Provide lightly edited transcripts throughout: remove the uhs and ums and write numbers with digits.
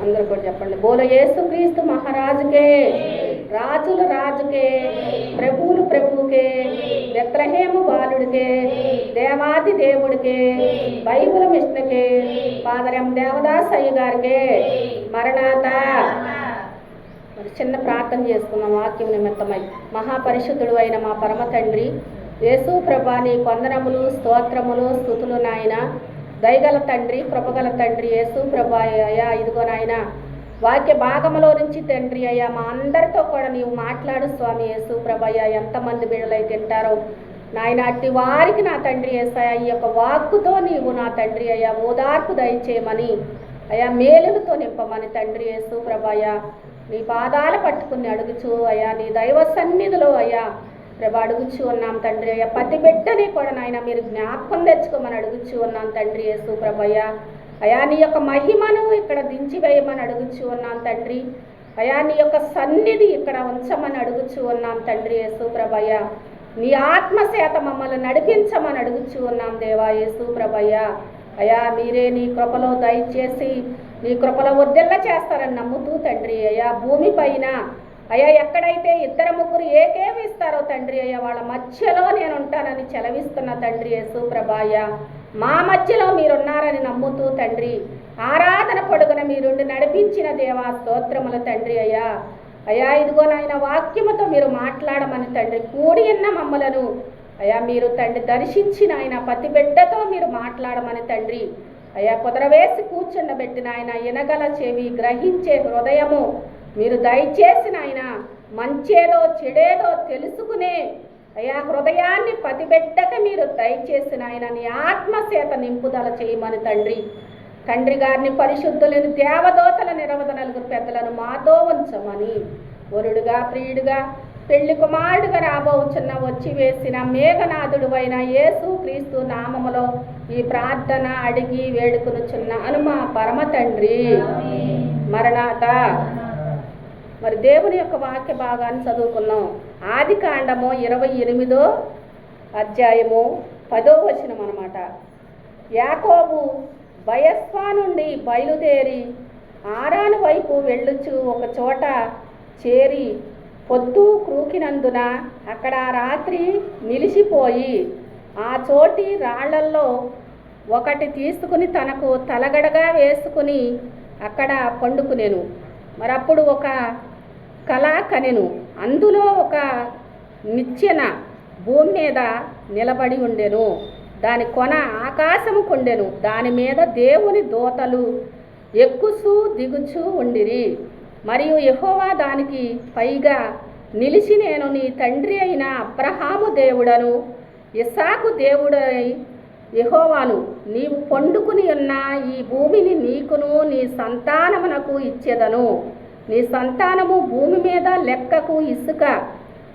అందరూ కూడా చెప్పండి. బోలో యేసుక్రీస్తు మహారాజుకే, రాజుల రాజుకే, ప్రభువులు ప్రభువుకే, బెత్లెహేము బాలుడికే, దేవాది దేవుడికే, బైబిల్ మిషన్కే, ఫాదర్ ఎం దేవదాస్ అయ్య గారికే మరణాత. మరి చిన్న ప్రార్థన చేసుకున్నాం వాక్యం నిమిత్తమై. మహాపరిశుద్ధుడు అయిన మా పరమ తండ్రి యేసు ప్రభా, నీ కొందనములు స్తోత్రములు స్తుతులు నాయన. దయగల తండ్రి, కృపగల తండ్రి యేసు ప్రభా అయ్యా, ఇదిగో నాయన వాక్య భాగంలో నుంచి తండ్రి అయ్యా మా అందరితో కూడా నీవు మాట్లాడు స్వామి యేసు ప్రభయ్య. ఎంతమంది బిడ్డలై తింటారో నాయన, అట్టి వారికి నా తండ్రి యేసయ్యా ఈ యొక్క వాక్కుతో నీవు నా తండ్రి అయ్యా ఓదార్పు దయచేయమని అయ్యా, మేలులతో నింపమని తండ్రి యేసు ప్రభయ్య నీ పాదాలు పట్టుకుని అడుగుచు అయ్యా, నీ దైవ సన్నిధిలో అయ్యా ప్రభా అడుగుచు ఉన్నాం తండ్రి అయ్యా. ప్రతి బిడ్డని కూడా నాయన మీరు జ్ఞాపకం తెచ్చుకోమని అడుగుచు ఉన్నాం తండ్రి యేసు ప్రభయ్య అయ్యా. నీ యొక్క మహిమను ఇక్కడ దించివేయమని అడుగుచు ఉన్నాం తండ్రి అయ్యా. నీ యొక్క సన్నిధి ఇక్కడ ఉంచమని అడుగుచు ఉన్నాం తండ్రి యేసు ప్రభయ్య. నీ ఆత్మచేత మమ్మల్ని నడిపించమని అడుగుచు ఉన్నాం దేవా యేసు ప్రభయ్య అయ్యా. మీరే నీ కృపలో దయచేసి నీ కృపలో వర్ధిల్ల చేస్తారని నమ్ముతూ తండ్రి అయ్యా, భూమి పైన అయ్యా ఎక్కడైతే ఇద్దరు ముగ్గురు ఏకేమిస్తారో తండ్రి అయ్యా వాళ్ళ మధ్యలో నేను ఉంటానని చెలవిస్తున్న తండ్రి యేసు ప్రభయ్య. మా మధ్యలో మీరున్నారని నమ్ముతూ తండ్రి ఆరాధన పొడుగున మీరుండి నడిపించిన దేవా స్తోత్రముల తండ్రి అయ్యా. అయ్యా ఇదిగో నాయన వాక్యముతో మీరు మాట్లాడమని తండ్రి కూడి ఉన్న మమ్మలను అయ్యా మీరు తండ్రి దర్శించిన ఆయన ప్రతి బిడ్డతో మీరు మాట్లాడమని తండ్రి అయ్యా కుదరవేసి కూర్చుండబెట్టిన ఆయన ఎనగల చెవి గ్రహించే హృదయము మీరు దయచేసిన ఆయన మంచేదో చెడేదో తెలుసుకునే అయ్యా హృదయాన్ని ప్రతి బిడ్డక మీరు దయచేసిన ఆయన నీ ఆత్మచేత నింపుదల చేయమని తండ్రి గారిని పరిశుద్ధులను దేవదూతల 20 పెద్దలను మాతో ఉంచమని వరుడుగా ప్రియుడుగా పెళ్లి కుమారుడుగా రాబోచున్న వచ్చి వేసిన మేఘనాథుడు అయిన యేసు క్రీస్తు నామములో ఈ ప్రార్థన అడిగి వేడుకొనుచున్న అనుమా పరమ తండ్రి మరణాత. మరి దేవుని యొక్క వాక్య భాగాన్ని చదువుకున్నాం. ఆదికాండము 28వ అధ్యాయము 10వ వచనం అన్నమాట. యాకోబు బయస్వా నుండి బయలుదేరి ఆరాను వైపు వెళ్ళుచు ఒక చోట చేరి పొద్దు క్రూకినందున అక్కడ రాత్రి నిలిచిపోయి ఆ చోటి రాళ్లల్లో ఒకటి తీసుకుని తనకు తలగడగా వేసుకుని అక్కడ పండుకునేను. మరి అప్పుడు ఒక కల కనెను. అందులో ఒక నిచ్చెన భూమి మీద నిలబడి ఉండెను. దాని కొన ఆకాశము కొండెను. దాని మీద దేవుని దూతలు ఎక్కుచూ దిగుచూ ఉండిరి. మరియు యెహోవా దానికి పైగా నిలిచి, నేను నీ తండ్రి అయిన అబ్రహాము దేవుడను ఇస్సాకు దేవుడై యెహోవాను, నీవు పండుకుని ఉన్న ఈ భూమిని నీకును నీ సంతానమునకు ఇచ్చేదను. నీ సంతానము భూమి మీద లెక్కకు ఇసుక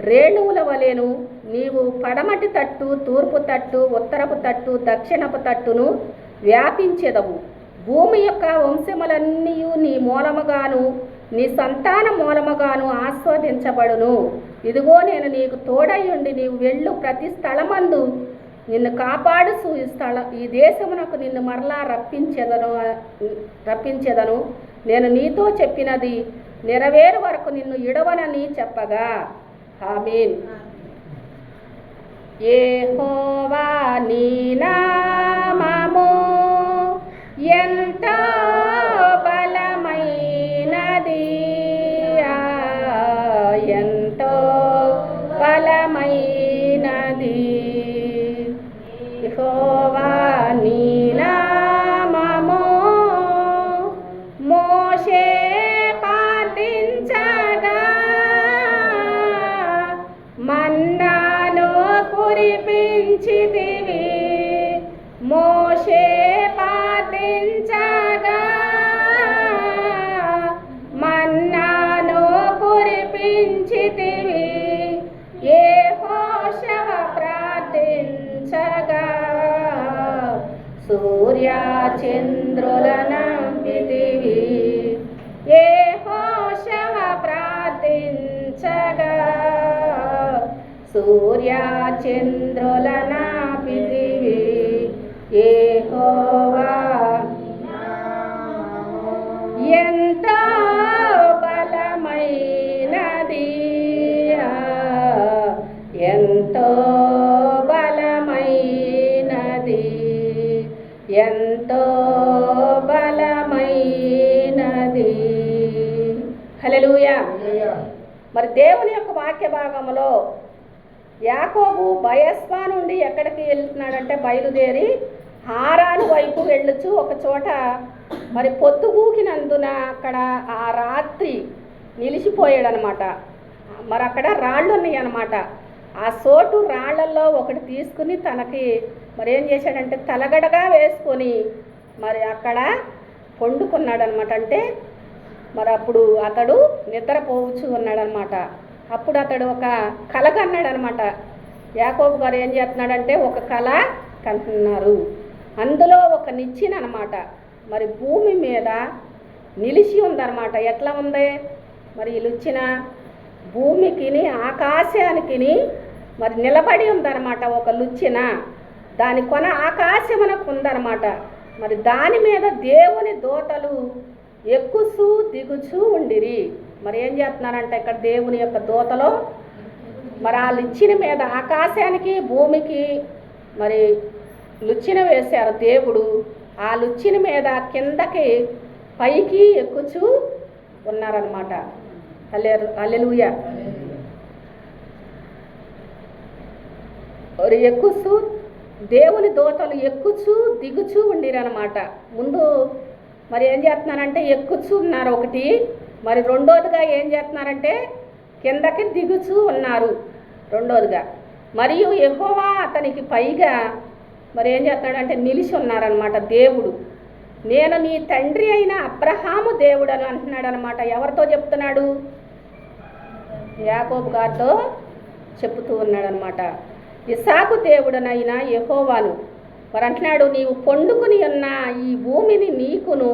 రేణువుల వలెను. నీవు పడమటి తట్టు, తూర్పు తట్టు, ఉత్తరపు తట్టు, దక్షిణపు తట్టును వ్యాపించెదవు. భూమి యొక్క వంశములన్నీ నీ మూలముగాను నీ సంతాన మూలముగాను ఆస్వాదించబడును. ఇదిగో నేను నీకు తోడయ్యుండి నీవు వెళ్ళు ప్రతి స్థలమందు నిన్ను కాపాడు ఈ దేశమునకు నిన్ను మరలా రప్పించెదను. నేను నీతో చెప్పినది నెరవేరు వరకు నిన్ను ఇడవనని చెప్పగా. ఆమేన్. యెహోవా నీ నామము ఎంతో బలమైనది, ఎంతో బలమైనది. యెహోవా నీ నామము మోషే పాటించగా మన్నాను కురిపించితివి. మోషే పాటించగా మన్నాను కురిపించితివి. యెహోషువ ప్రార్థించగా సూర్య చంద్రులనంపితివి. యెహోషువ ప్రార్థించగా సూర్య చంద్రులనంపితివి. యెహోవా ఎంత ఎంతో బలమైనది. హల్లెలూయా. మరి దేవుని యొక్క వాక్య భాగంలో యాకోబు బయస్వా నుండి ఎక్కడికి వెళ్తున్నాడంటే బయలుదేరి హారాను వైపు వెళ్ళొచ్చు. ఒక చోట మరి పొద్దుగూకినందున అక్కడ ఆ రాత్రి నిలిచిపోయాడనమాట. మరి అక్కడ రాళ్ళు ఉన్నాయి అన్నమాట. ఆ సోటు రాళ్లలో ఒకటి తీసుకుని తనకి మరి ఏం చేశాడంటే తలగడగా వేసుకొని మరి అక్కడ పండుకున్నాడనమాట. అంటే మరి అప్పుడు అతడు నిద్రపోవచ్చు ఉన్నాడనమాట. అప్పుడు అతడు ఒక కల కన్నాడనమాట. యాకోబు గారు ఏం చేస్తున్నాడంటే ఒక కళ కంటున్నారు. అందులో ఒక నిచ్చెన అనమాట మరి భూమి మీద నిలిచి ఉందన్నమాట. ఎట్లా ఉంది మరి ఈ నిచ్చెన భూమికి ఆకాశానికి మరి నిలబడి ఉందన్నమాట. ఒక నిచ్చెన దాని కొన ఆకాశమునకు ఉందన్నమాట. మరి దాని మీద దేవుని దూతలు ఎక్కుచూ దిగుచూ ఉండిరి. మరి ఏం చేస్తున్నారంటే ఇక్కడ దేవుని యొక్క దూతలో మరి ఆ నిచ్చెన మీద ఆకాశానికి భూమికి మరి నిచ్చెన వేశారు దేవుడు. ఆ నిచ్చెన మీద కిందకి పైకి ఎక్కుచూ ఉన్నారనమాట. హల్లెలూయా. ఎక్కుచూ దేవుని దూతలు ఎక్కుచూ దిగుచూ ఉండిరనమాట. ముందు మరి ఏం చేస్తున్నారంటే ఎక్కుచూ ఉన్నారు ఒకటి. మరి రెండోదిగా ఏం చేస్తున్నారంటే కిందకి దిగుచూ ఉన్నారు రెండోదిగా. మరియు యెహోవా అతనికి పైగా మరి ఏం చేస్తున్నాడంటే నిలిచి ఉన్నారనమాట. దేవుడు నేను నీ తండ్రి అయిన అబ్రహాము దేవుడు అని అంటున్నాడు అనమాట. ఎవరితో చెప్తున్నాడు? యాకోబు గారితో చెప్తూ ఉన్నాడు అనమాట. ఇస్సాకు దేవుడనైనా యెహోవాను మరి అంటున్నాడు, నీవు పండుకుని ఉన్న ఈ భూమిని నీకును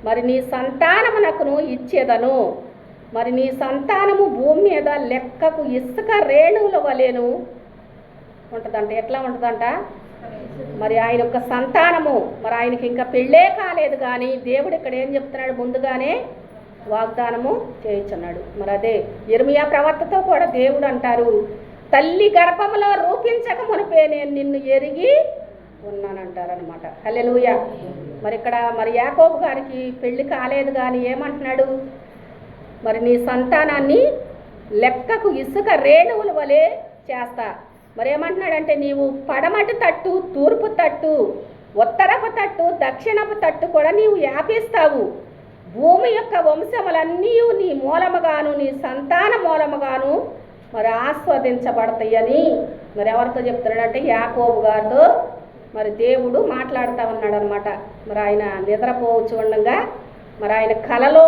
మరి నీ సంతానమునకును ఇచ్చేదను. మరి నీ సంతానము భూమి మీద లెక్కకు ఇసుక రేణువుల వలెను ఉంటుందంట. ఎట్లా ఉంటుందంట మరి ఆయన యొక్క సంతానము. మరి ఆయనకి ఇంకా పెళ్ళే కాలేదు కానీ దేవుడు ఇక్కడ ఏం చెప్తున్నాడు, ముందుగానే వాగ్దానము చేయించున్నాడు. మరి అదే యిర్మీయా ప్రవక్తతో కూడా దేవుడు అంటారు, తల్లి గర్భములో రూపించక మునిపే నేను నిన్ను ఎరిగి ఉన్నానంటారనమాట. హల్లెలూయా. మరి ఇక్కడ మరి యాకోబు గారికి పెళ్లి కాలేదు కానీ ఏమంటున్నాడు, మరి నీ సంతానాన్ని లెక్కకు ఇసుక రేణువుల వలె చేస్తా. మరి ఏమంటున్నాడంటే నీవు పడమటి తట్టు, తూర్పు తట్టు, ఉత్తరపు తట్టు, దక్షిణపు తట్టు కూడా నీవు వ్యాపిస్తావు. భూమి యొక్క వంశములన్నీ నీ మూలముగాను నీ సంతాన మూలముగాను మరి ఆస్వాదించబడతాయని మరి ఎవరితో చెప్తున్నాడంటే యాకోబు గారితో మరి దేవుడు మాట్లాడుతూ ఉన్నాడు అనమాట. మరి ఆయన నిద్రపోవచ్చు ఉండగా మరి ఆయన కలలో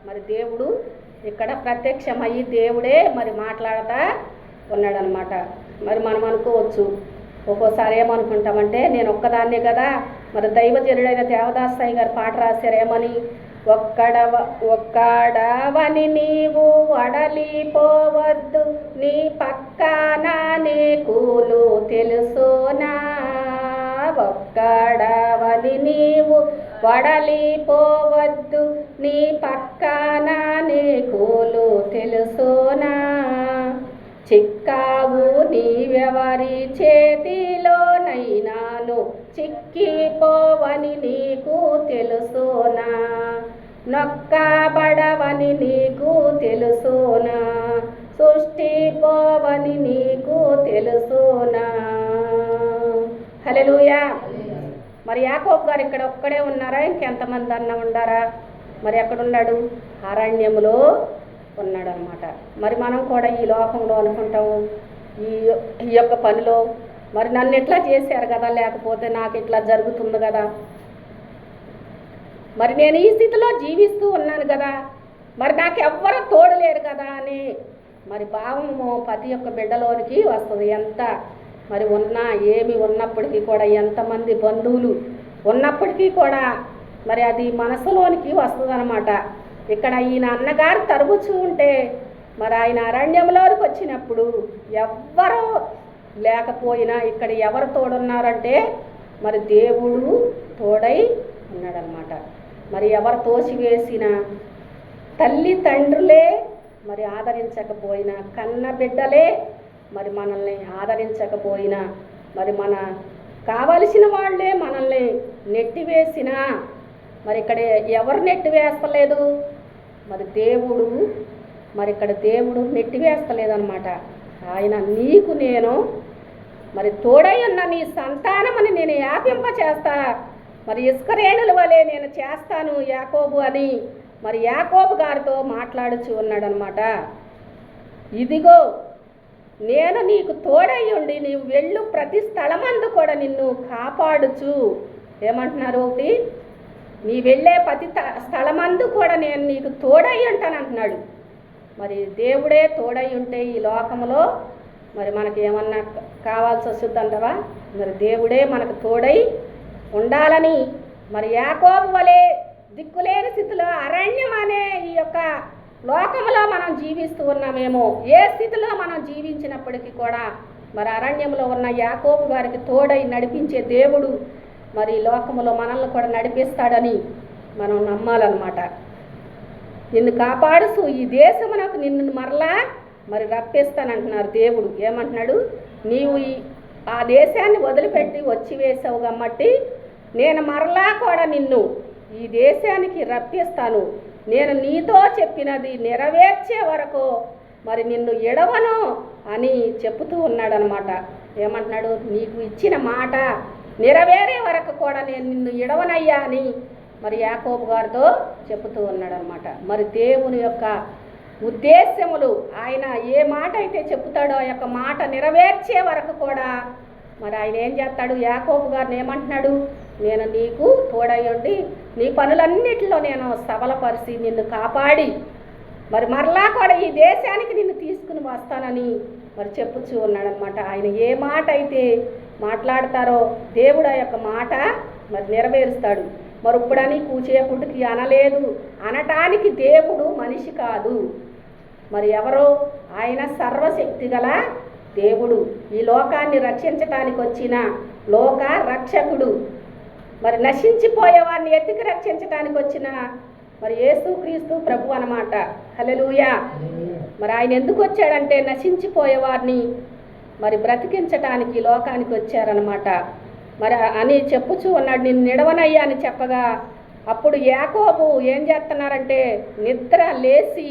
మరి దేవుడు ఇక్కడ ప్రత్యక్షమయ్యి దేవుడే మరి మాట్లాడుతూ ఉన్నాడనమాట. మరి మనం అనుకోవచ్చు ఒక్కోసారి ఏమనుకుంటామంటే నేను ఒక్కదాన్నే కదా, మరి దైవజనుడైన దేవదాసాయి గారు పాట రాశారేమని, ఒక్కడవని నీవు వడలిపోవద్దు, నీ పక్కన నీకులు తెలుసునా. ఒక్కడవని నీవు వడలిపోవద్దు, నీ పక్కన నీకులు తెలుసునా. చిక్కావు నీవెవరి చేతిలోనైనాను, చిక్కిపోవని నీకు తెలుసునా. నొక్కబడవని నీకు తెలుసునా, సృష్టిపోవని నీకు తెలుసునా. హల్లెలూయా. మరి యాకోబు గారు ఇక్కడ ఒక్కడే ఉన్నారా, ఇంకెంతమంది అన్న ఉండారా? మరి ఎక్కడున్నాడు? అరణ్యములో ఉన్నాడు అనమాట. మరి మనం కూడా ఈ లోకంలో అనుకుంటాము ఈ యొక్క పనిలో మరి నన్ను ఇట్లా చేశారు కదా, లేకపోతే నాకు ఇట్లా జరుగుతుంది కదా, మరి నేను ఈ స్థితిలో జీవిస్తూ ఉన్నాను కదా, మరి నాకు ఎవ్వరూ తోడలేరు కదా అని మరి భావము ప్రతి ఒక్క బిడ్డలోనికి వస్తుంది. ఎంత మరి ఉన్నా ఏమి ఉన్నప్పటికీ కూడా, ఎంతమంది బంధువులు ఉన్నప్పటికీ కూడా మరి అది మనసులోనికి వస్తుంది అనమాట. ఇక్కడ ఈయన అన్నగారు తరుముచూ ఉంటే మరి ఆయన అరణ్యంలోకి వచ్చినప్పుడు ఎవ్వరూ లేకపోయినా ఇక్కడ ఎవరు తోడున్నారంటే మరి దేవుడు తోడై ఉన్నాడనమాట. మరి ఎవరు తోసివేసిన తల్లి తండ్రులే మరి ఆదరించకపోయినా, కన్న బిడ్డలే మరి మనల్ని ఆదరించకపోయినా, మరి మన కావలసిన వాళ్ళే మనల్ని నెట్టివేసినా, మరి ఇక్కడ ఎవరు నెట్టివేస్తలేదు? మరి దేవుడు, మరి ఇక్కడ దేవుడు నెట్టివేస్తలేదన్నమాట. ఆయన నీకు నేను మరి తోడై ఉన్న నీ సంతానమని నేను యాపింప చేస్తా, మరి ఇస్కరేణుల వలె నేను చేస్తాను యాకోబు అని మరి యాకోబు గారితో మాట్లాడుచు ఉన్నాడనమాట. ఇదిగో నేను నీకు తోడై ఉండి నీవు వెళ్ళు ప్రతి స్థలమందు కూడా నిన్ను కాపాడుచు. ఏమంటున్నారు? ఒకటి, నీ వెళ్ళే ప్రతి స్థలమందు కూడా నేను నీకు తోడై ఉంటాను అంటున్నాడు. మరి దేవుడే తోడై ఉంటే ఈ లోకంలో మరి మనకి ఏమన్నా కావాల్సి వస్తుందంటవా? మరి దేవుడే మనకు తోడై ఉండాలని మరి యాకోబు వలె దిక్కులేని స్థితిలో అరణ్యం అనే ఈ యొక్క లోకంలో మనం జీవిస్తూ ఉన్నామేమో. ఏ స్థితిలో మనం జీవించినప్పటికీ కూడా మరి అరణ్యంలో ఉన్న యాకోబు గారికి తోడై నడిపించే దేవుడు మరి లోకంలో మనల్ని కూడా నడిపిస్తాడని మనం నమ్మాలన్నమాట. నిన్ను కాపాడుతూ ఈ దేశమునకు నిన్ను మరలా మరి రప్పిస్తానంటున్నారు దేవుడు. ఏమంటున్నాడు? నీవు ఆ దేశాన్ని వదిలిపెట్టి వచ్చి వేసావు కాబట్టి నేను మరలా కూడా నిన్ను ఈ దేశానికి రప్పిస్తాను. నేను నీతో చెప్పినది నెరవేర్చే వరకు మరి నిన్ను ఎడవను అని చెప్తూ ఉన్నాడనమాట. ఏమంటున్నాడు? నీకు ఇచ్చిన మాట నెరవేరే వరకు కూడా నేను నిన్ను ఎడవనయ్యా అని మరి యాకోబు గారితో చెప్తూ ఉన్నాడనమాట. మరి దేవుని యొక్క ఉద్దేశములు, ఆయన ఏ మాట అయితే చెప్తాడో ఆ యొక్క మాట నెరవేర్చే వరకు కూడా మరి ఆయన ఏం చేస్తాడు? యాకోబు గారిని ఏమంటున్నాడు? నేను నీకు తోడై ఉండి నీ పనులన్నిటిలో నేను సబలపరిచి నిన్ను కాపాడి మరి మరలా కూడా ఈ దేశానికి నిన్ను తీసుకుని వస్తానని మరి చెప్పుచూ ఉన్నాడనమాట. ఆయన ఏ మాట అయితే మాట్లాడతారో దేవుడు ఆ యొక్క మాట మరి నెరవేరుస్తాడు. మరి ఇప్పుడని కూచేకుడికి అనలేదు అనటానికి దేవుడు మనిషి కాదు. మరి ఎవరో? ఆయన సర్వశక్తి గల దేవుడు, ఈ లోకాన్ని రక్షించటానికి వచ్చిన లోక రక్షకుడు, మరి నశించిపోయేవారిని ఎత్తికి రక్షించటానికి వచ్చిన మరి యేసుక్రీస్తు ప్రభు అన్నమాట. హల్లెలూయా. మరి ఆయన ఎందుకు వచ్చాడంటే నశించిపోయేవారిని మరి బ్రతికించటానికి లోకానికి వచ్చారనమాట. మరి అని చెప్పుచూ ఉన్నాడు. నిన్ను నిడవనయ్యా అని చెప్పగా అప్పుడు యాకోబు ఏం చేస్తున్నారంటే నిద్ర లేచి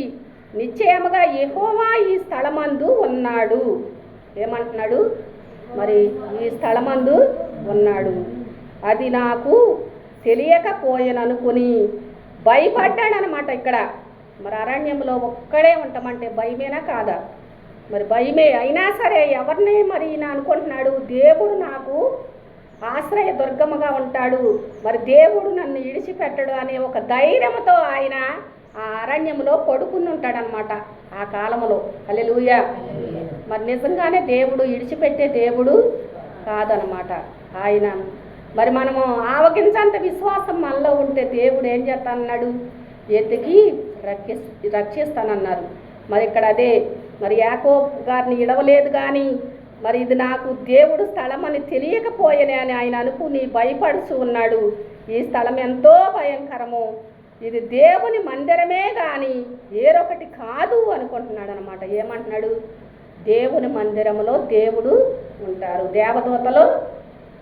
నిశ్చయముగా యెహోవా ఈ స్థలమందు ఉన్నాడు. ఏమంటున్నాడు? మరి ఈ స్థలమందు ఉన్నాడు, అది నాకు తెలియకపోయాననుకుని భయపడ్డాడనమాట. ఇక్కడ మరి అరణ్యంలో ఒక్కడే ఉంటామంటే భయమేనా కాదా? మరి భయమే. అయినా సరే ఎవరిని మరి ఈయన అనుకుంటున్నాడు? దేవుడు నాకు ఆశ్రయ దుర్గముగా ఉంటాడు, మరి దేవుడు నన్ను ఇడిచిపెట్టడు అనే ఒక ధైర్యంతో ఆయన ఆ అరణ్యంలో పడుకుని ఉంటాడనమాట ఆ కాలంలో. హల్లెలూయా. మరి నిజంగానే దేవుడు ఇడిచిపెట్టే దేవుడు కాదనమాట ఆయన. మరి మనము ఆవగించంత విశ్వాసం మనలో ఉంటే దేవుడు ఏం చేస్తానన్నాడు? ఎత్తికి రక్షిస్తానన్నారు. మరి ఇక్కడ అదే మరి యాకోబు గారిని ఇడవలేదు కానీ మరి ఇది నాకు దేవుడు స్థలం అని తెలియకపోయేనే అని ఆయన అనుకుని భయపడుతూ ఉన్నాడు. ఈ స్థలం ఎంతో భయంకరము, ఇది దేవుని మందిరమే కానీ వేరొకటి కాదు అనుకుంటున్నాడు అనమాట. ఏమంటున్నాడు? దేవుని మందిరములో దేవుడు ఉంటారు, దేవదూతలు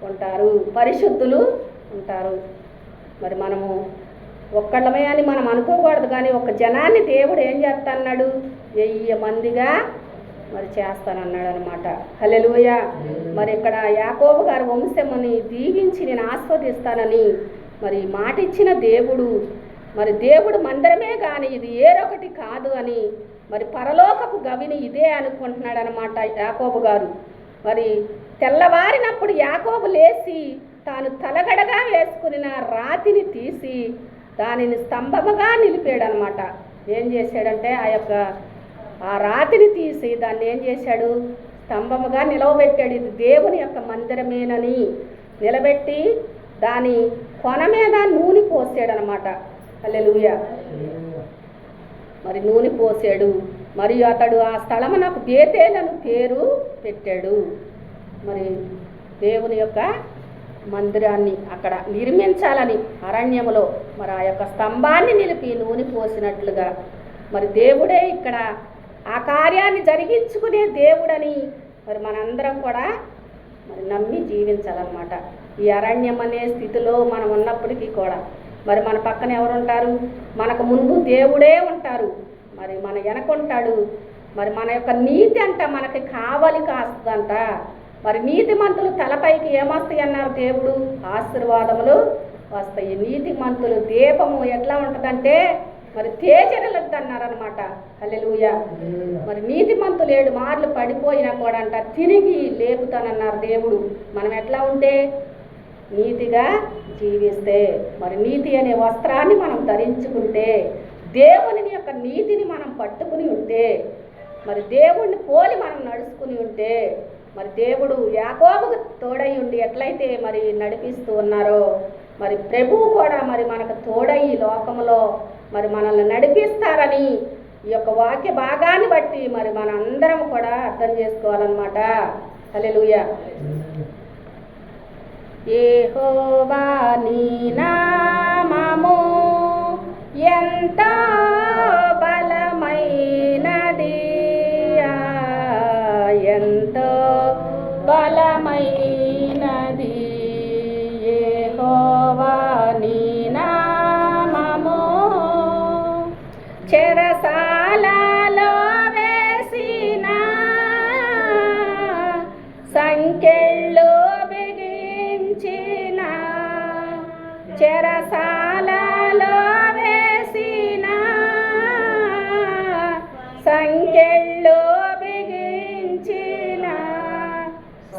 ఉంటారు, పరిశుద్ధులు ఉంటారు. మరి మనము ఒక్కళ్ళమే అని మనం అనుకోకూడదు కానీ ఒక జనాన్ని దేవుడు ఏం చేస్తాన్నాడు? 1000 మందిగా మరి చేస్తానన్నాడు అనమాట. హల్లెలూయా. మరి ఇక్కడ యాకోబు గారి వంశముని దీవించి నేను ఆస్వాదిస్తానని మరి మాట ఇచ్చిన దేవుడు, మరి దేవుడు మందిరమే కానీ ఇది ఏరొకటి కాదు అని మరి పరలోకపు గవిని ఇదే అనుకుంటున్నాడు అనమాట యాకోబు గారు. మరి తెల్లవారినప్పుడు యాకోబు లేచి తాను తలగడగా వేసుకున్న రాతిని తీసి దానిని స్తంభముగా నిలిపాడు అనమాట. ఏం చేశాడంటే ఆ రాతిని తీసి దాన్ని ఏం చేశాడు? స్తంభముగా నిలవబెట్టాడు. ఇది దేవుని యొక్క మందిరమేనని నిలబెట్టి దాని కొన మీద నూనె పోసాడు అనమాట. హల్లెలూయా. మరి నూనె పోసాడు. మరియు అతడు ఆ స్థలమునకు బేతేలను పేరు పెట్టాడు. మరి దేవుని యొక్క మందిరాన్ని అక్కడ నిర్మించాలని అరణ్యములో మరి ఆ యొక్క స్తంభాన్ని నిలిపి నూనె పోసినట్లుగా మరి దేవుడే ఇక్కడ ఆ కార్యాన్ని జరిగించుకునే దేవుడని మరి మనందరం కూడా మరి నమ్మి జీవించాలన్నమాట. ఈ అరణ్యం అనే స్థితిలో మనం ఉన్నప్పటికీ కూడా మరి మన పక్కన ఎవరు ఉంటారు? మనకు ముందు దేవుడే ఉంటారు, మరి మన వెనకుంటాడు. మరి మన యొక్క నీతి అంట మనకి కావలి కాస్తుందంట. మరి నీతిమంతులు తలపైకి ఏమొస్తాయి అన్నారు దేవుడు? ఆశీర్వాదములు వస్తాయి. నీతిమంతులు దీపము ఎట్లా ఉంటుందంటే మరి తేజరలద్దు అన్నారనమాట. హల్లెలూయా. మరి నీతిమంతులు 7 మార్లు పడిపోయినా కూడా అంట తిరిగి లేపుతానన్నారు దేవుడు. మనం ఎట్లా ఉంటే? నీతిగా జీవిస్తే, మరి నీతి అనే వస్త్రాన్ని మనం ధరించుకుంటే, దేవుని యొక్క నీతిని మనం పట్టుకుని ఉంటే, మరి దేవుణ్ణి పోలి మనం నడుచుకుని ఉంటే, మరి దేవుడు యాకోబుకు తోడై ఉండి ఎట్లయితే మరి నడిపిస్తూ ఉన్నారో మరి ప్రభువు కూడా మరి మనకు తోడై లోకంలో మరి మనల్ని నడిపిస్తారని ఈ యొక్క వాక్య భాగాన్ని బట్టి మరి మన అందరం కూడా అర్థం చేసుకోవాలన్నమాట. హల్లెలూయా. యెహోవా నీ నామము ఎంతో బలమైనది, ఎంతో బలమైనది. యెహోవా నీ నామము చెరసాలలో వేసిన సంకెళ్ళు బిగించిన, చెరసాలలో వేసిన సంకెళ్ళు బిగించిన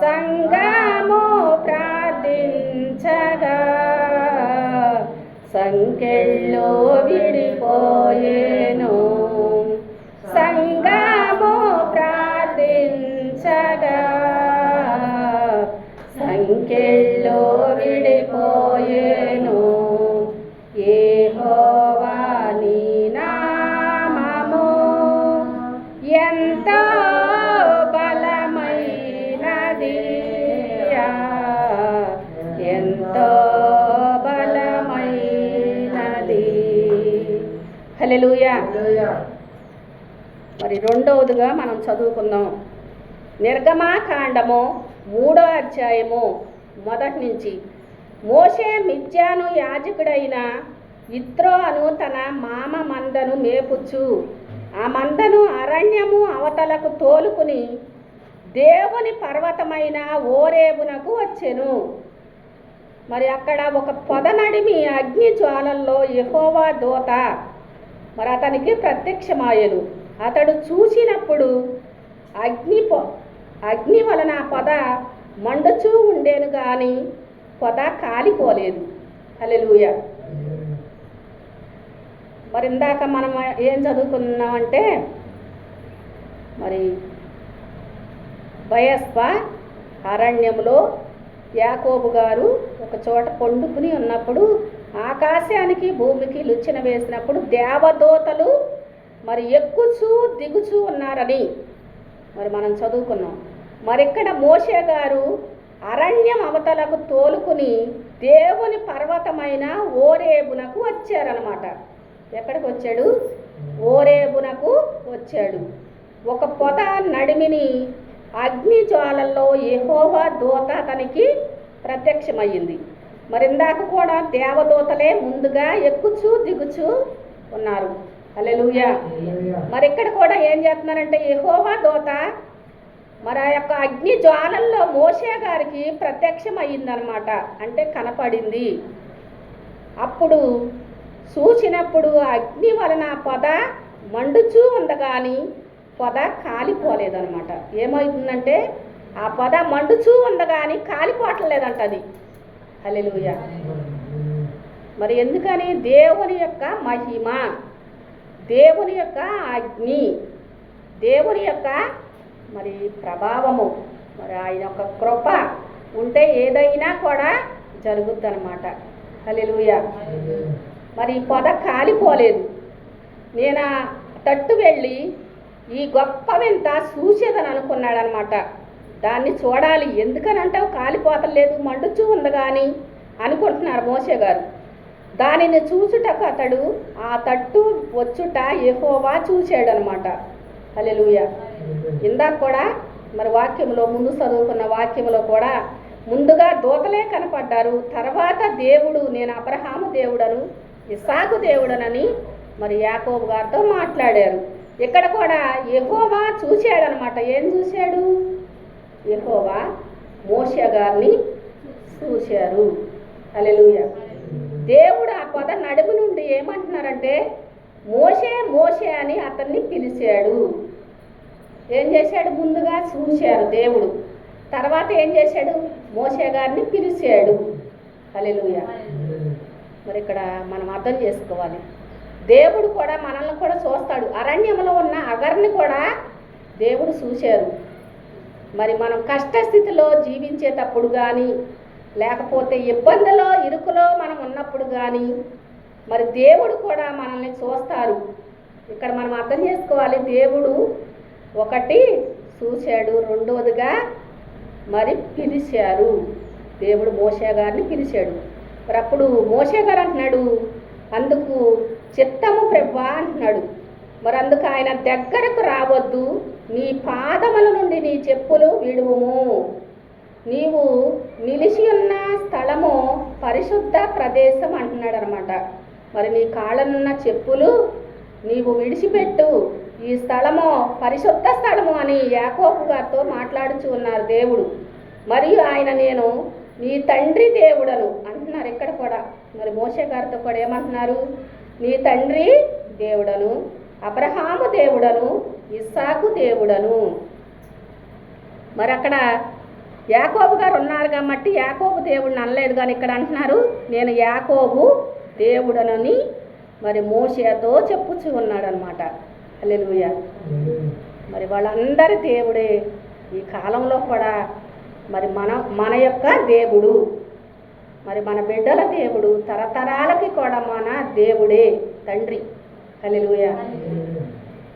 సంగము ప్రార్థించగా సంకెళ్ళు విడిపోయేను. సంగము ప్రార్థించగా సంకెళ్ళు విడిపోయేను. యెహోవా నీ నామము ఎంతో బలమైనది, ఎంతో బలమైనది. హల్లెలూయా. మరి రెండవదిగా మనం చదువుకుందాం. నిర్గమాకాండము 3వ అధ్యాయము 1 నుంచి. మోషే మిద్యాను యాజకుడైన యిత్రో అను తన మామ మందను మేపుచు ఆ మందను అరణ్యము అవతలకు తోలుకుని దేవుని పర్వతమైన ఓరేబునకు వచ్చెను. మరి అక్కడ ఒక పొద నడిమి అగ్ని జ్వాలల్లో యెహోవా దూత మరి అతనికి ప్రత్యక్షమాయెను. అతడు చూసినప్పుడు అగ్ని వలన పొద మండుచూ ఉండేను కానీ పొద కాలిపోలేదు. హల్లెలూయా. మరి ఇందాక మనం ఏం చదువుకున్నామంటే మరి బయస్వ అరణ్యంలో యాకోబు గారు ఒక చోట పండుకుని ఉన్నప్పుడు ఆకాశానికి భూమికి లుచ్చిన వేసినప్పుడు దేవదూతలు మరి ఎక్కుచూ దిగుచూ ఉన్నారని మరి మనం చదువుకున్నాం. మరి ఇక్కడ మోషే గారు అరణ్యం అవతలకు తోలుకుని దేవుని పర్వతమైన ఓరేబునకు వచ్చారనమాట. ఎక్కడికి వచ్చాడు? ఓరేబునకు వచ్చాడు. ఒక పొద నడిమిని అగ్ని జ్వాలల్లో యెహోవా దూత అతనికి ప్రత్యక్షమయ్యింది. మరి ఇందాక కూడా దేవదూతలే ముందుగా ఎక్కుచూ దిగుచూ ఉన్నారు. హల్లెలూయా. మరి ఇక్కడ కూడా ఏం చేస్తున్నారంటే యెహోవా దూత మరి ఆ యొక్క అగ్ని జ్వాలల్లో మోషే గారికి ప్రత్యక్షమయ్యిందనమాట. అంటే కనపడింది. అప్పుడు చూసినప్పుడు అగ్ని వలన పొద మండుచూ ఉంది కానీ పొద కాలిపోలేదనమాట. ఏమవుతుందంటే ఆ పొద మండుచూ ఉంది కానీ కాలిపోవట్లేదంట అది. హల్లెలూయా. మరి ఎందుకని? దేవుని యొక్క మహిమ, దేవుని యొక్క అగ్ని, దేవుని యొక్క మరి ప్రభావము, మరి ఆయన యొక్క కృప ఉంటే ఏదైనా కూడా జరుగుద్ది అనమాట. హల్లెలూయా. మరి పొద కాలిపోలేదు. నేను తట్టు వెళ్ళి ఈ గొప్ప వింత చూసేదని అనుకున్నాడనమాట. దాన్ని చూడాలి, ఎందుకనంటావు కాలిపోతలేదు మండుచూ ఉంది కానీ అనుకుంటున్నారు మోషే గారు. దానిని చూచుటకు అతడు ఆ తట్టు వచ్చుట యెహోవా చూశాడనమాట. హల్లెలూయా. ఇందాక కూడా మరి వాక్యంలో ముందు చదువుకున్న వాక్యంలో కూడా ముందుగా దూతలే కనపడ్డారు. తర్వాత దేవుడు నేను అబ్రహాము దేవుడను, ఇస్సాకు దేవుడనని మరి యాకోబు గారితో మాట్లాడారు. ఇక్కడ కూడా యెహోవా చూశాడనమాట. ఏం చూశాడు? యెహోవా మోషే గారిని చూశారు. హల్లెలూయా. దేవుడు ఆ పొద నడుము నుండి ఏమంటున్నారంటే మోషే మోషే అని అతన్ని పిలిచాడు. ఏం చేశాడు? ముందుగా చూశారు దేవుడు. తర్వాత ఏం చేశాడు? మోషే గారిని పిలిచాడు. హల్లెలూయా. మరి ఇక్కడ మనం అర్థం చేసుకోవాలి, దేవుడు కూడా మనల్ని కూడా చూస్తాడు. అరణ్యంలో ఉన్న అగర్ని కూడా దేవుడు చూశారు. మరి మనం కష్టస్థితిలో జీవించేటప్పుడు కానీ, లేకపోతే ఇబ్బందిలో ఇరుకులో మనం ఉన్నప్పుడు కానీ మరి దేవుడు కూడా మనల్ని చూస్తారు. ఇక్కడ మనం అర్థం చేసుకోవాలి, దేవుడు ఒకటి చూశాడు, రెండవదిగా మరి పిలిచారు. దేవుడు మోషే గారిని పిలిచాడు. మరి అప్పుడు మోషే గారు అంటున్నాడు, అందుకు చిత్తము ప్రభువా అంటున్నాడు. మరి అందుకు ఆయన దగ్గరకు రావద్దు, నీ పాదముల నుండి నీ చెప్పులు విడువుము. నీవు నిలిచి ఉన్న స్థలము పరిశుద్ధ ప్రదేశం అంటున్నాడు అనమాట. మరి నీ కాళ్ళనున్న చెప్పులు నీవు విడిచిపెట్టు, ఈ స్థలము పరిశుద్ధ స్థలము అని యాకోబు గారితో మాట్లాడుచూ ఉన్నారు దేవుడు. మరియు ఆయన నేను నీ తండ్రి దేవుడను అంటున్నారు ఇక్కడ కూడా. మరి మోషే గారితో కూడా ఏమంటున్నారు? నీ తండ్రి దేవుడను, అబ్రహాము దేవుడను, ఇస్సాకు దేవుడను. మరి అక్కడ యాకోబు గారు ఉన్నారు కాబట్టి యాకోబు దేవుడిని అనలేదు, కానీ ఇక్కడ అంటున్నారు నేను యాకోబు దేవుడనని మరి మోషేతో చెప్పుచూ ఉన్నాడు అనమాట. హల్లెలూయా. మరి వాళ్ళందరి దేవుడే ఈ కాలంలో కూడా మరి మన యొక్క దేవుడు, మరి మన బిడ్డల దేవుడు, తరతరాలకి కూడా మన దేవుడే తండ్రి. హల్లెలూయా.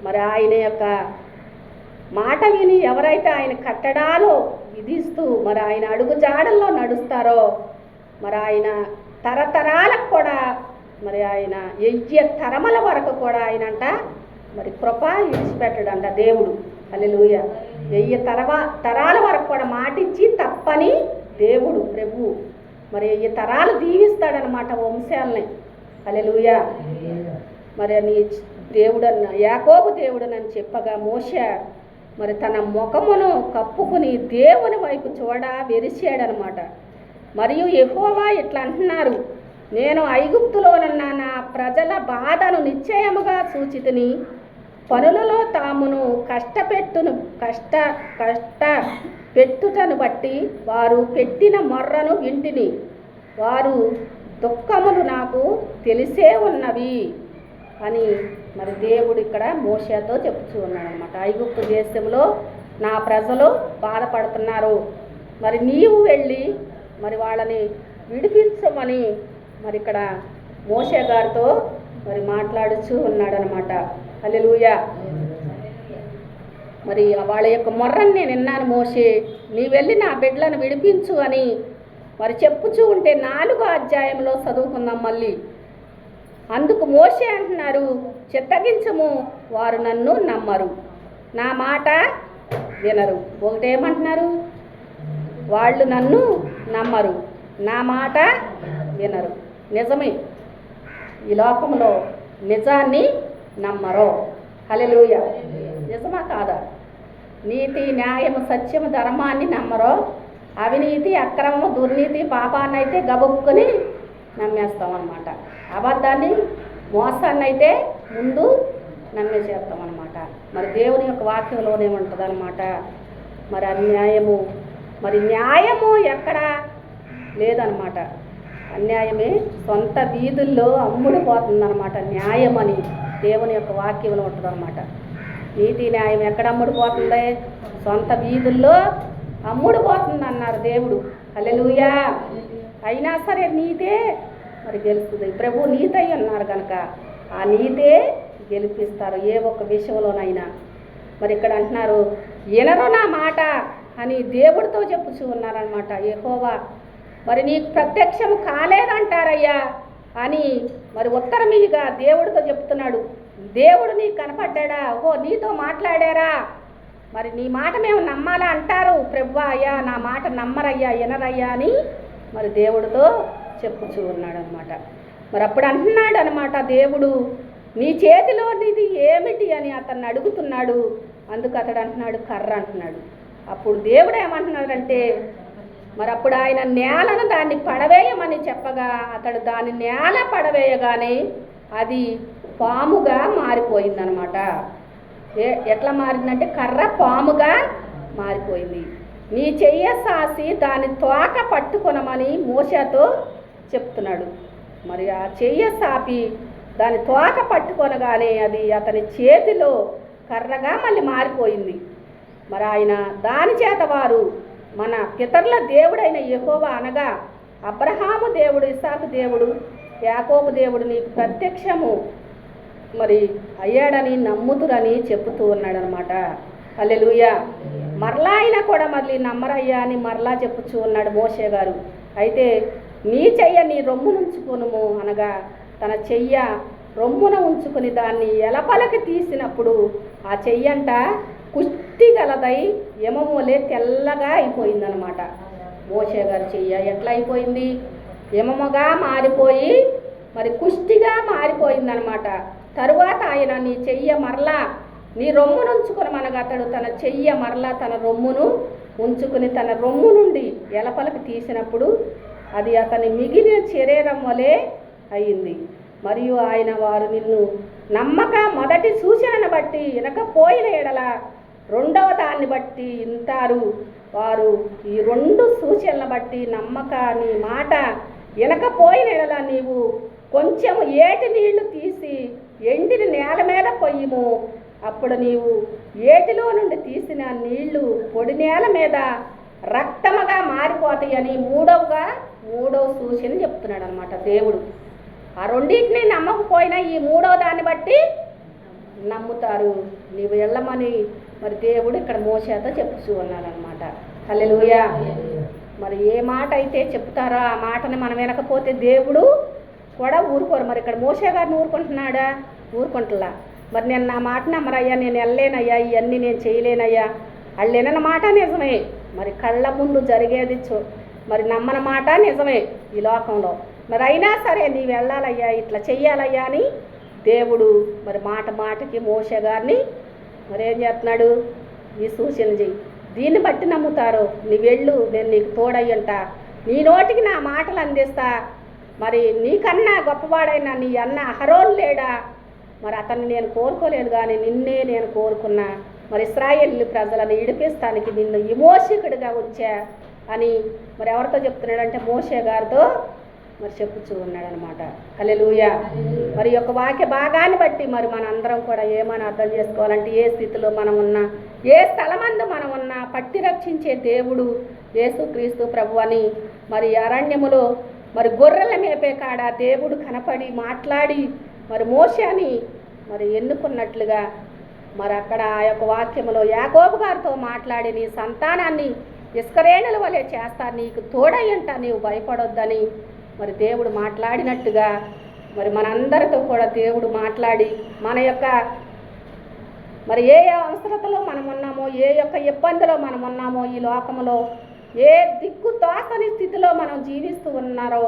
మరి ఆయన యొక్క మాట విని ఎవరైతే ఆయన కట్టడాలో విధిస్తూ మరి ఆయన అడుగు జాడల్లో నడుస్తారో మరి ఆయన తరతరాలకు కూడా మరి ఆయన 1000 తరముల వరకు కూడా ఆయనంట మరి కృప విడిచిపెట్టడంట దేవుడు. హల్లెలూయా. 1000 తరాల వరకు కూడా మాటిచ్చి తప్పని దేవుడు ప్రభువు. మరి 1000 తరాలు దీవిస్తాడనమాట వంశాలని. హల్లెలూయా. మరి నీ దేవుడన్న యాకోబు దేవుడనని చెప్పగా మోషే మరి తన ముఖమును కప్పుకుని దేవుని వైపు వెరిశాడనమాట. మరియు యెహోవా ఇట్లా అంటున్నారు, నేను ఐగుప్తులోనున్న నా ప్రజల బాధను నిశ్చయముగా సూచితిని. పనులలో తామును కష్టపెట్టుటను బట్టి వారు పెట్టిన మొర్రను వింటిని. వారు దుఃఖములు నాకు తెలిసే ఉన్నవి అని మరి దేవుడు ఇక్కడ మోషేతో చెప్తూ ఉన్నాడు అనమాట. ఐగుప్తు దేశంలో నా ప్రజలు బాధపడుతున్నారు, మరి నీవు వెళ్ళి మరి వాళ్ళని విడిపించమని మరి ఇక్కడ మోషే గారితో మరి మాట్లాడుచూ ఉన్నాడనమాట. హల్లెలూయా. మరి వాళ్ళ యొక్క మొర్రని నేను విన్నాను మోషే, నీ వెళ్ళి నా బిడ్డలను విడిపించు అని మరి చెప్పుచూ ఉంటే 4వ అధ్యాయంలో చదువుకుందాం మళ్ళీ. అందుకు మోషే అంటున్నారు, చిత్తగించము, వారు నన్ను నమ్మరు, నా మాట వినరు. ఒకటేమంటున్నారు? వాళ్ళు నన్ను నమ్మరు, నా మాట వినరు. నిజమే, ఈ లోకంలో నిజాన్ని నమ్మరు. హల్లెలూయా. నిజమా కాదా? నీతి, న్యాయము, సత్యము, ధర్మాన్ని నమ్మరు. అవినీతి, అక్రమము, దుర్నీతి, పాపాన్ని అయితే గబుక్కుని నమ్మేస్తాం అన్నమాట. అబద్ధాన్ని, మోసాన్ని అయితే ముందు నమ్మేసేస్తాం అన్నమాట. మరి దేవుని యొక్క వాక్యంలోనే ఉంటుంది అన్నమాట. మరి అన్యాయము, మరి న్యాయము ఎక్కడ లేదనమాట. అన్యాయమే సొంత వీధుల్లో అమ్ముడిపోతుందన్నమాట. న్యాయం అని దేవుని యొక్క వాక్యంలో ఉంటుంది అన్నమాట. నీతి, న్యాయం ఎక్కడ అమ్ముడిపోతుంది? సొంత వీధుల్లో అమ్ముడిపోతుంది అన్నారు దేవుడు. హల్లెలూయా. అయినా సరే నీతే మరి గెలుస్తుంది. ప్రభు నీతి అన్నారు కనుక ఆ నీతే గెలిపిస్తారు ఏ ఒక్క విషయంలోనైనా. మరి ఇక్కడ అంటున్నారు, వినరు నా మాట అని దేవుడితో చెప్పుచూ ఉన్నారనమాట. యెహోవా మరి నీకు ప్రత్యక్షము కాలేదంటారయ్యా అని మరి ఉత్తరమీగా దేవుడితో చెప్తున్నాడు. దేవుడు నీకు కనపడ్డా? ఓ నీతో మాట్లాడారా మరి నీ మాట మేము నమ్మాలా అంటారు. ప్రభువా అయ్యా నా మాట నమ్మరయ్యా వినరయ్యా అని మరి దేవుడితో చెప్పుచూ ఉన్నాడు అనమాట. మరి అప్పుడు అంటున్నాడు అనమాట దేవుడు, నీ చేతిలో నీది ఏమిటి అని అతన్ని అడుగుతున్నాడు. అందుకు అతడు అంటున్నాడు కర్ర అంటున్నాడు. అప్పుడు దేవుడు ఏమంటున్నాడంటే మరి అప్పుడు ఆయన నేలను దాన్ని పడవేయమని చెప్పగా అతడు దాన్ని నేల పడవేయగానే అది పాముగా మారిపోయిందనమాట. ఎట్లా మారిందంటే కర్ర పాముగా మారిపోయింది. నీ చెయ్య సాసి దాని తోక పట్టుకొనమని మోషేతో చెప్తున్నాడు. మరి ఆ చెయ్య సాపి దాని తోక పట్టుకొనగానే అది అతని చేతిలో కర్రగా మళ్ళీ మారిపోయింది. మరి ఆయన దాని చేత వారు మన పితరుల దేవుడైన యెహోవా అనగా అబ్రహాము దేవుడు, ఇస్సాకు దేవుడు, యాకోబు దేవుడు నీకు ప్రత్యక్షము మరి అయ్యాడని నమ్ముతురని చెబుతూ ఉన్నాడు అనమాట. హల్లెలూయా. మరలా అయినా కూడా మళ్ళీ నమ్మరయ్యా అని మరలా చెప్పుచూ ఉన్నాడు మోషే గారు. అయితే నీ చెయ్య నీ రొమ్మున ఉంచుకొనుము అనగా తన చెయ్య రొమ్మున ఉంచుకుని దాన్ని ఎలపలకి తీసినప్పుడు ఆ చెయ్యంట కుష్టి గలదై యమములే తెల్లగా అయిపోయిందనమాట. మోషే గారు చెయ్య ఎట్లా అయిపోయింది? యమముగా మారిపోయి మరి కుష్టిగా మారిపోయిందనమాట. తరువాత ఆయన నీ చెయ్య మరలా నీ రొమ్మును ఉంచుకొని మనగా అతడు తన చెయ్య మరలా తన రొమ్మును ఉంచుకుని తన రొమ్ము నుండి ఎలపలకు తీసినప్పుడు అది అతని మిగిలిన శరీరం వలె అయింది. మరియు ఆయన వారు నిన్ను నమ్మక మొదటి సూచనను బట్టి వినకపోయిన ఎడల రెండవ దాన్ని బట్టి ఇంటారు. వారు ఈ రెండు సూచనలను బట్టి నమ్మక నీ మాట వినకపోయిన ఎడల నీవు కొంచెం ఏటి నీళ్లు తీసి ఎండిన నేల మీద పొయ్యము. అప్పుడు నీవు ఏటిలో నుండి తీసిన నీళ్లు పొడి నేల మీద రక్తముగా మారిపోతాయని మూడవ సూచన చెప్తున్నాడు అనమాట దేవుడు. ఆ రెండింటిని నమ్మకపోయినా ఈ మూడవ దాన్ని బట్టి నమ్ముతారు. నీవు వెళ్ళమని మరి దేవుడు ఇక్కడ మోషేతో చెప్పుచూ ఉన్నాడనమాట. హల్లెలూయా. మరి ఏ మాట అయితే చెప్తారో ఆ మాటని మనం వినకపోతే దేవుడు కూడా ఊరుకోరు. మరి ఇక్కడ మోషే గారిని ఊరుకుంటున్నాడా? ఊరుకుంటులా. మరి నేను నా మాట నమ్మరయ్యా, నేను వెళ్ళలేనయ్యా, ఇవన్నీ నేను చేయలేనయ్యా. వాళ్ళు వినని మాట నిజమే, మరి కళ్ళ ముందు జరిగేది మరి నమ్మని మాట నిజమే ఈ లోకంలో. మరి అయినా సరే నీవు వెళ్ళాలయ్యా, ఇట్లా చెయ్యాలయ్యా అని దేవుడు మరి మాటకి మోషే గారిని మరి ఏం చేస్తున్నాడు? ఈ సూచన చెయ్యి, దీన్ని బట్టి నమ్ముతారు. నీ వెళ్ళు, నేను నీకు తోడయ్యంట, నీ నోటికి నా మాటలు అందిస్తా. మరి నీకన్నా గొప్పవాడైనా నీ అన్న అహరోను లేడా? మరి అతన్ని నేను కోరుకోలేదు కానీ నిన్నే నేను కోరుకున్నా. మరి ఇశ్రాయేలు ప్రజలను ఇడిపిస్తానికి నిన్ను విమోచకుడిగా ఉంచా అని మరి ఎవరితో చెప్తున్నాడంటే మోషే గారితో మరి చెప్పుచూ ఉన్నాడు అనమాట. హల్లెలూయా. మరి యొక్క వాక్య భాగాన్ని బట్టి మరి మనందరం కూడా ఏమని అర్థం చేసుకోవాలంటే ఏ స్థితిలో మనం ఉన్నా, ఏ స్థలమందు మనం ఉన్నా పట్టి రక్షించే దేవుడు యేసుక్రీస్తు ప్రభు అని మరి అరణ్యములో మరి గొర్రెల మేపే కాడ దేవుడు కనపడి మాట్లాడి మరి మోషేని మరి ఎన్నుకున్నట్లుగా మరి అక్కడ ఆ యొక్క వాక్యములో యాకోబు గారితో మాట్లాడి నీ సంతానాన్ని ఇస్కరేణుల వలె చేస్తా, నీకు తోడయ్యంట, నీవు భయపడొద్దని మరి దేవుడు మాట్లాడినట్టుగా మరి మనందరితో కూడా దేవుడు మాట్లాడి మన యొక్క మరి ఏ అవసరతలో మనం ఉన్నామో, ఏ యొక్క ఇబ్బందిలో మనం ఉన్నామో, ఈ లోకంలో ఏ దిక్కు తోసని స్థితిలో మనం జీవిస్తూ ఉన్నారో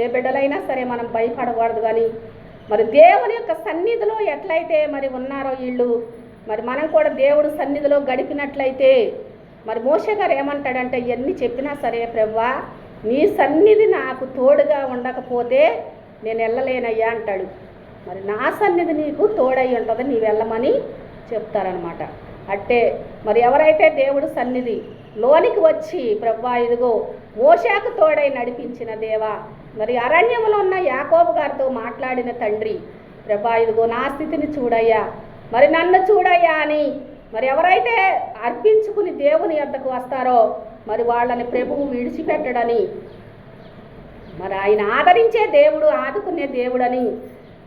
ఏ బిడ్డలైనా సరే మనం భయపడకూడదు. కానీ మరి దేవుని యొక్క సన్నిధిలో ఎట్లయితే మరి ఉన్నారో వీళ్ళు మరి మనం కూడా దేవుడు సన్నిధిలో గడిపినట్లయితే మరి మోషే గారు ఏమంటాడంటే ఎన్ని చెప్పినా సరే ప్రభువా నీ సన్నిధి నాకు తోడుగా ఉండకపోతే నేను వెళ్ళలేనయ్యా అంటాడు. మరి నా సన్నిధి నీకు తోడై ఉంటుంది, నీ వెళ్ళమని చెప్తారనమాట. అంటే మరి ఎవరైతే దేవుడు సన్నిధి లోనికి వచ్చి ప్రభువా ఇదిగో మోషేకు తోడై నడిపించిన దేవా, మరి అరణ్యంలో ఉన్న యాకోబు గారితో మాట్లాడిన తండ్రి ప్రభువా ఇదిగో నా స్థితిని చూడయ్యా, మరి నన్ను చూడయ్యా అని మరి ఎవరైతే అర్పించుకుని దేవుని యొద్దకు వస్తారో మరి వాళ్ళని ప్రభువు విడిచిపెట్టడని, మరి ఆయన ఆదరించే దేవుడు, ఆదుకునే దేవుడని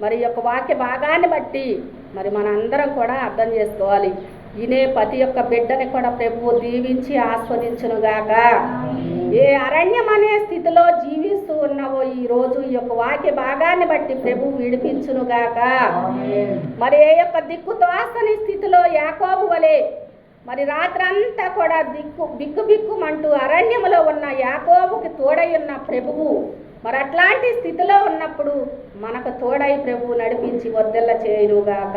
మరి యొక్క వాక్య భాగాన్ని బట్టి మరి మన అందరం కూడా అర్థం చేసుకోవాలి. ఈయనే ప్రతి ఒక్క బిడ్డని కూడా ప్రభువు దీవించి ఆస్వాదించునుగాక. ఏ అరణ్యం అనే స్థితిలో జీవిస్తూ ఉన్నావో ఈ రోజు ఈ యొక్క వాక్య భాగాన్ని బట్టి ప్రభువు విడిపించునుగాక. మరి ఏ యొక్క దిక్కు తోస్తని స్థితిలో యాకోబు వలె మరి రాత్రంతా కూడా బిక్కుమంటూ అరణ్యములో ఉన్న యాకోబుకి తోడై ఉన్న ప్రభువు మరి అట్లాంటి స్థితిలో ఉన్నప్పుడు మనకు తోడై ప్రభువు నడిపించి వర్ధిల్ల చేయునుగాక.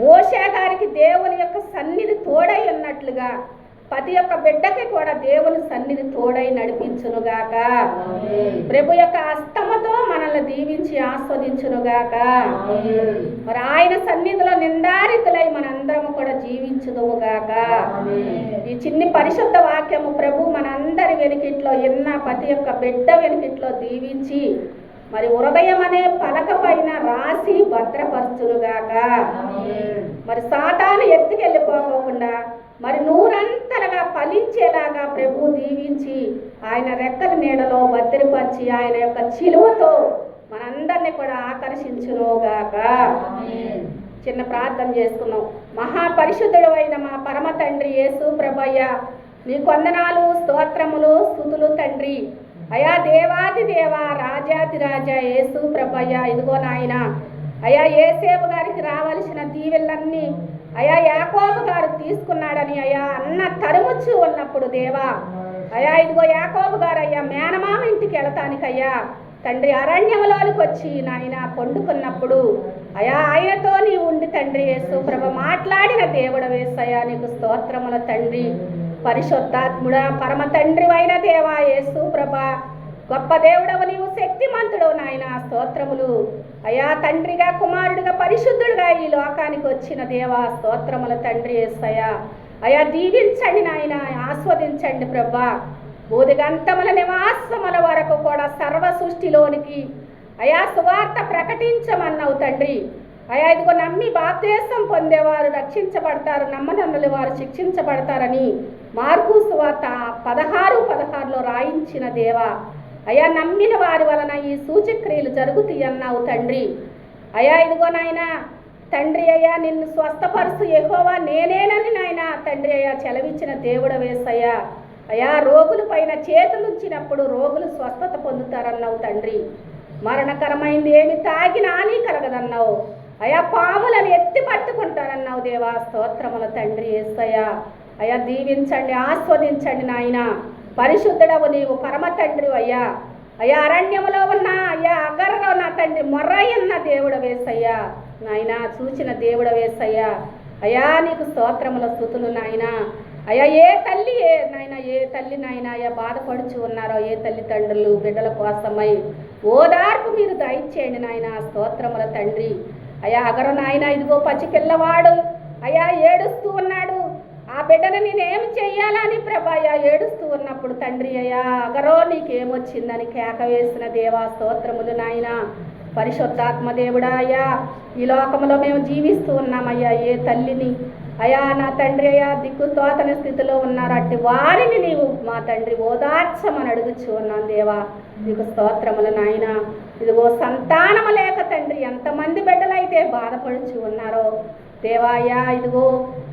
మోషే గారికి దేవుని యొక్క సన్నిధి తోడై ఉన్నట్లుగా ప్రతి ఒక్క బిడ్డకి కూడా దేవుని సన్నిధి తోడై నడిపించునుగాక. ప్రభు యొక్క హస్తముతో మనల్ని దీవించి ఆస్వాదించునుగాక. మరి ఆయన సన్నిధిలో నిందారితులై మనందరము కూడా జీవించుదుముగాక. ఈ చిన్ని పరిశుద్ధ వాక్యము ప్రభు మనందరి వెనుకిట్లో ఎన్న ప్రతి ఒక్క బిడ్డ వెనుకిట్లో దీవించి మరి హృదయం అనే పలక పైన రాసి భద్రపరచునుగాక. మరి సాతాను ఎత్తుకెళ్ళిపోకుండా మరి నూరంతలుగా ఫలించేలాగా ప్రభు దీవించి ఆయన రెక్కల నీడలో భద్రపరిచి ఆయన యొక్క చిలువతో మనందరినీ కూడా ఆకర్షించునుగాక. చిన్న ప్రార్థన చేసుకున్నాం. మహాపరిశుద్ధుడు అయిన మా పరమ తండ్రి యేసు ప్రభువయ్య, నీ వందనాలు, స్తోత్రములు, స్తుతులు తండ్రి. అయా దేవాది దేవ, రాజాది రాజా యేసు ప్రభువయ్య, ఇదిగో నాయన అయా యేసేపు గారికి రావాల్సిన దీవెనలన్నీ అయా యాకోబు గారు తీసుకున్నాడని అయా అన్న తరుముచ్చు ఉన్నప్పుడు దేవా అయా ఇదిగో యాకోబు గారు అయ్యా మేనమామ ఇంటికి వెళతానికయ్యా తండ్రి అరణ్యంలోనికి వచ్చి నాయన పండుకున్నప్పుడు అయా ఆయనతో నీ ఉండి తండ్రి యేసు ప్రభ మాట్లాడిన దేవుడు యేసయ్యా, నీకు స్తోత్రముల తండ్రి. పరిశుద్ధాత్ముడా, పరమ తండ్రి అయిన దేవా యేసు ప్రభ, గొప్ప దేవుడవు నీవు, శక్తిమంతుడవు నాయన, స్తోత్రములు. అయా తండ్రిగా, కుమారుడిగా, పరిశుద్ధుడిగా ఈ లోకానికి వచ్చిన దేవా, స్తోత్రముల తండ్రి యేసయ్యా. అయా దీవించండి నాయన, ఆస్వాదించండి ప్రభా. బోధిగంతముల నివాసముల వరకు కూడా సర్వ సృష్టిలోనికి అయా సువార్త ప్రకటించమన్నావు తండ్రి. అయా ఇదిగో నమ్మి బాప్తిసం పొందేవారు రక్షించబడతారు, నమ్మనన్నులు వారు శిక్షించబడతారని మార్కు సువార్త 16:16 రాయించిన దేవా. అయా నమ్మిన వారి వలన ఈ సూచక్రియలు జరుగుతాయి అన్నావు తండ్రి. అయా ఇదిగో నాయన తండ్రి అయ్యా, నిన్ను స్వస్థపరుసు యెహోవా నేనేనని నాయన తండ్రి అయ్యా చెలవిచ్చిన దేవుడు యేసయ్యా. అయా రోగుల పైన చేతులుంచినప్పుడు రోగులు స్వస్థత పొందుతారన్నావు తండ్రి. మరణకరమైంది ఏమి తాగినా హాని కలగదన్నావు. అయా పాములను ఎత్తి పట్టుకుంటారన్నావు దేవా, స్తోత్రముల తండ్రి యేసయ్యా. అయా దీవించండి, ఆస్వాదించండి నాయన. పరిశుద్ధుడవు నీవు, పరమ తండ్రి అయ్యా. అయా అరణ్యములో ఉన్న అయ్యా అగర్లో నా తండ్రి మొర్రయ్యన్న దేవుడు యేసయ్యా నాయన, చూచిన దేవుడు యేసయ్యా. అయా నీకు స్తోత్రముల స్తుతులు నాయన. అయ్యా ఏ తల్లి నాయన అయ్యా బాధపడుచు ఉన్నారో, ఏ తల్లిదండ్రులు బిడ్డల కోసమై ఓదార్పు మీరు దయచేయండి నాయన, స్తోత్రముల తండ్రి. అయా అగరు నాయన ఇదిగో పసిపిల్లవాడు అయ్యా ఏడుస్తూ ఉన్నాడు. ఆ బిడ్డను నేనేం చెయ్యాలని ప్రభా అయ్యా ఏడుస్తూ ఉన్నప్పుడు తండ్రి అయ్యా అగరో నీకేమొచ్చిందని కేక వేసిన దేవా, స్తోత్రములు నాయన. పరిశుద్ధాత్మ దేవుడా అయ్యా, ఈ లోకంలో మేము జీవిస్తూ ఉన్నామయ్యా. ఏ తల్లిని అయా నా తండ్రి అయ్యా దిక్కు తోతని స్థితిలో ఉన్నారు, అట్టి వారిని నీవు మా తండ్రి ఓదార్చమని అడుగుచూ ఉన్నాను దేవా. నీకు స్తోత్రములు నాయన. ఇదిగో సంతానము లేక తండ్రి ఎంతమంది బిడ్డలైతే బాధపడుచు ఉన్నారో దేవా. అయ్యా ఇదిగో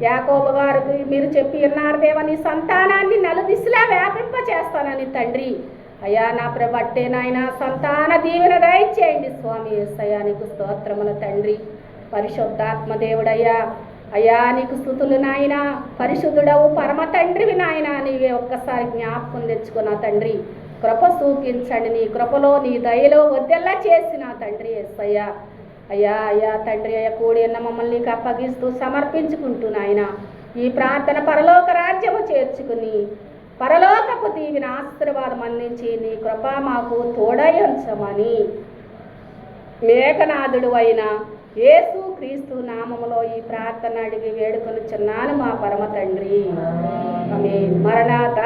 యాకోబు గారికి మీరు చెప్పి ఉన్నారు దేవా, నీ సంతానాన్ని నలుదిశలా వ్యాపింప చేస్తానని తండ్రి. అయ్యా నా ప్రభట్టే నాయన సంతాన దీవెన దయచేయండి స్వామి యేసయ్యా. నీకు స్తోత్రముల తండ్రి. పరిశుద్ధాత్మ దేవుడయ్యా అయ్యా నీకు స్తుతులు నాయన. పరిశుద్ధుడవు, పరమ తండ్రివి నాయన, నీవే ఒక్కసారి జ్ఞాపకం తెచ్చుకున్నా తండ్రి. కృప సూకించండి, నీ కృపలో నీ దయలో వద్దెల్లా చేసిన తండ్రి యేసయ్యా. అయ్యా అయ్యా తండ్రి అయ్యా కూడి ఉన్న మమ్మల్ని నీకు అప్పగిస్తూ సమర్పించుకుంటూ నాయన ఈ ప్రార్థన పరలోక రాజ్యము చేర్చుకుని పరలోకపు దీవిన ఆశీర్వాదం అందించి నీ కృప మాకు తోడయించమని మేఘనాథుడు అయిన యేసు క్రీస్తు నామములో ఈ ప్రార్థన అడిగి వేడుకొనుచున్నాను మా పరమ తండ్రి. ఆమేన్. మరణాత.